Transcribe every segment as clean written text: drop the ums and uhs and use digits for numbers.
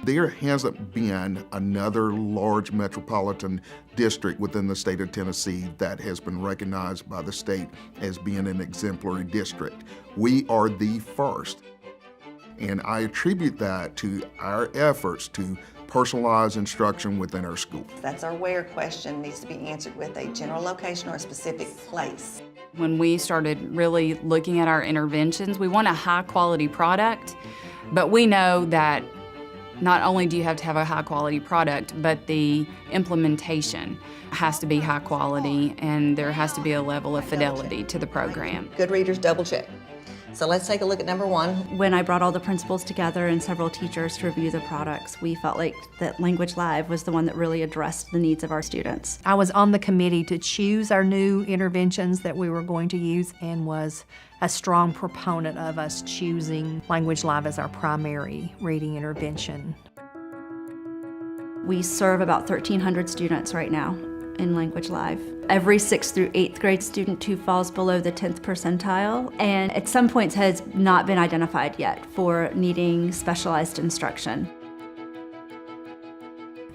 There hasn't been another large metropolitan district within the state of Tennessee that has been recognized by the state as being an exemplary district. We are the first. And I attribute that to our efforts to personalize instruction within our school. That's our where question, needs to be answered with a general location or a specific place. When we started really looking at our interventions, we want a high-quality product, but we know that not only do you have to have a high-quality product, but the implementation has to be high quality, and there has to be a level of fidelity to the program. Good readers double check. So let's take a look at number one. When I brought all the principals together and several teachers to review the products, we felt like that Language Live was the one that really addressed the needs of our students. I was on the committee to choose our new interventions that we were going to use and was a strong proponent of us choosing Language Live as our primary reading intervention. We serve about 1,300 students right now in Language Live. Every 6th through 8th grade student who falls below the 10th percentile, and at some points has not been identified yet for needing specialized instruction.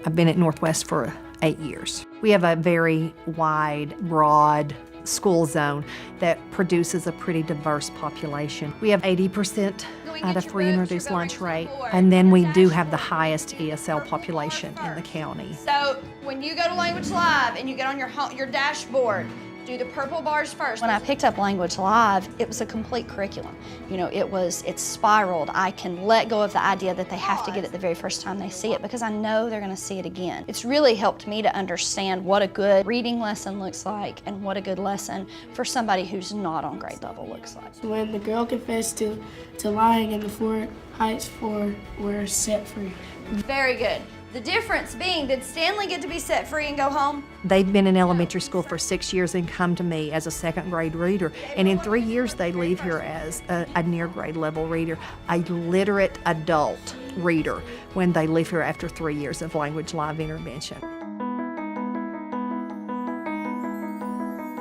I've been at Northwest for 8 years. We have a very wide, broad school zone that produces a pretty diverse population. We have 80% at a free and reduced lunch rate, and then we do have the highest ESL population in the county. So when you go to Language Live and you get on your dashboard, do the purple bars first. When I picked up Language Live, it was a complete curriculum. You know, it's spiraled. I can let go of the idea that they have to get it the very first time they see it because I know they're going to see it again. It's really helped me to understand what a good reading lesson looks like and what a good lesson for somebody who's not on grade level looks like. When the girl confessed to lying and the 4 heights 4 were set free. Very good. The difference being, did Stanley get to be set free and go home? They've been in elementary school for 6 years and come to me as a 2nd grade reader. And in 3 years, they leave here as a near grade level reader, a literate adult reader when they leave here after 3 years of Language Live intervention.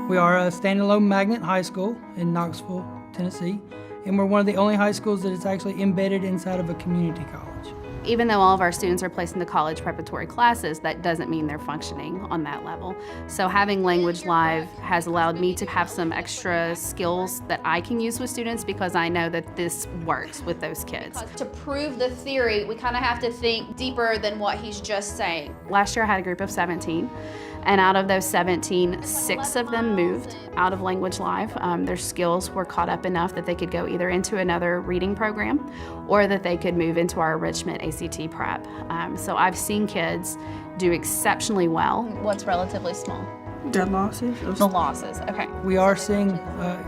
We are a standalone magnet high school in Knoxville, Tennessee, and we're one of the only high schools that is actually embedded inside of a community college. Even though all of our students are placed in the college preparatory classes, that doesn't mean they're functioning on that level. So having Language Live has allowed me to have some extra skills that I can use with students because I know that this works with those kids. To prove the theory, we kind of have to think deeper than what he's just saying. Last year I had a group of 17. And out of those 17, 6 of them moved out of Language Live. Their skills were caught up enough that they could go either into another reading program or that they could move into our Richmond ACT prep. So I've seen kids do exceptionally well. What's relatively small? The losses. The losses, okay. We are seeing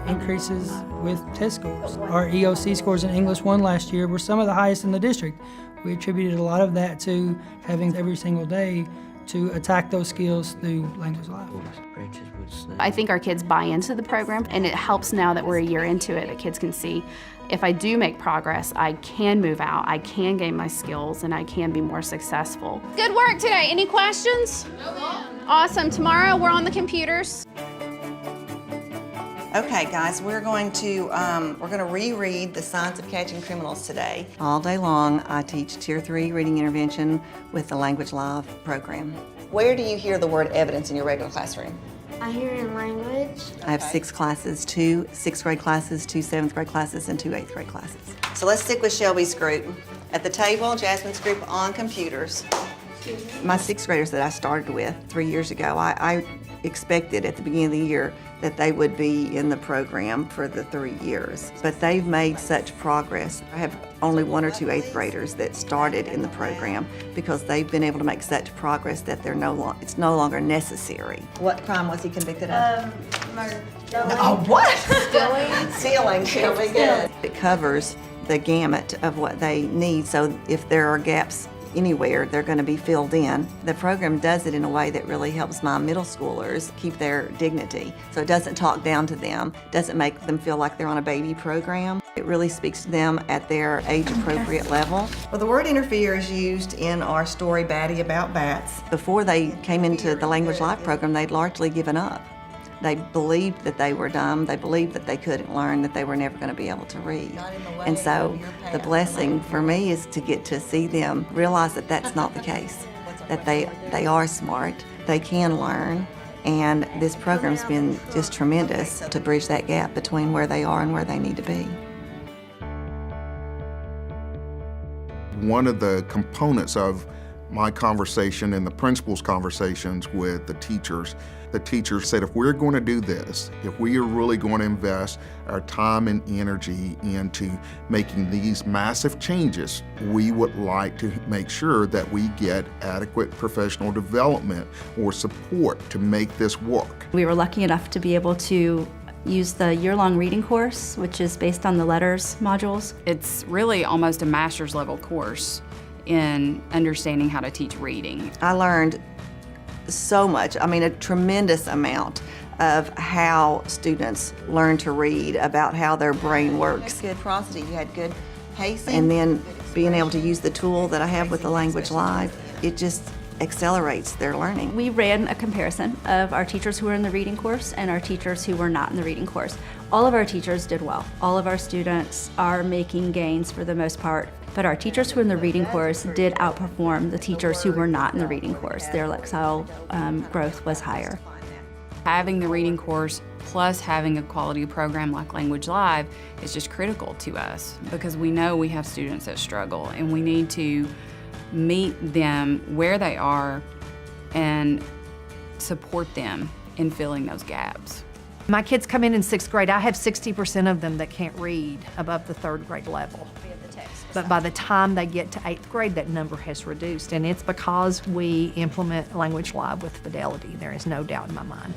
increases with test scores. Our EOC scores in English 1 last year were some of the highest in the district. We attributed a lot of that to having every single day to attack those skills through Language Live. I think our kids buy into the program, and it helps now that we're a year into it that kids can see if I do make progress, I can move out, I can gain my skills, and I can be more successful. Good work today. Any questions? No. Awesome. Tomorrow we're on the computers. Okay, guys, we're going to reread The Science of Catching Criminals today. All day long, I teach Tier 3 reading intervention with the Language Live program. Where do you hear the word evidence in your regular classroom? I hear it in language. I have 6 classes, 2 6th grade classes, 2 7th grade classes, and 2 8th grade classes. So let's stick with Shelby's group. At the table, Jasmine's group on computers. My 6th graders that I started with 3 years ago, I expected at the beginning of the year that they would be in the program for the 3 years. But they've made such progress. I have only 1 or 2 8th graders that started in the program because they've been able to make such progress that it's no longer necessary. What crime was he convicted of? Murder. Oh, what? Stealing. Stealing, good. It covers the gamut of what they need, so if there are gaps anywhere, they're going to be filled in. The program does it in a way that really helps my middle schoolers keep their dignity. So it doesn't talk down to them, doesn't make them feel like they're on a baby program. It really speaks to them at their age-appropriate level. Well, the word interfere is used in our story, Batty About Bats. Before they came into the Language Live program, they'd largely given up. They believed that they were dumb. They believed that they couldn't learn, that they were never going to be able to read. And so the blessing for me is to get to see them realize that that's not the case, that they are smart, they can learn, and this program's been just tremendous to bridge that gap between where they are and where they need to be. One of the components of my conversation and the principal's conversations with the teachers said, if we're going to do this, if we are really going to invest our time and energy into making these massive changes, we would like to make sure that we get adequate professional development or support to make this work. We were lucky enough to be able to use the year-long reading course, which is based on the LETRS modules. It's really almost a master's level course in understanding how to teach reading. I learned so much, I mean a tremendous amount of how students learn to read, about how their brain works. Good prosody, you had good pacing. And then being able to use the tool that I have with the Language Live, it just accelerates their learning. We ran a comparison of our teachers who were in the reading course and our teachers who were not in the reading course. All of our teachers did well. All of our students are making gains for the most part, but our teachers who were in the reading course did outperform the teachers who were not in the reading course. Their lexile growth was higher. Having the reading course plus having a quality program like Language Live is just critical to us because we know we have students that struggle and we need to meet them where they are and support them in filling those gaps. My kids come in 6th grade. I have 60% of them that can't read above the 3rd grade level. But by the time they get to 8th grade, that number has reduced, and it's because we implement Language Live with fidelity. There is no doubt in my mind.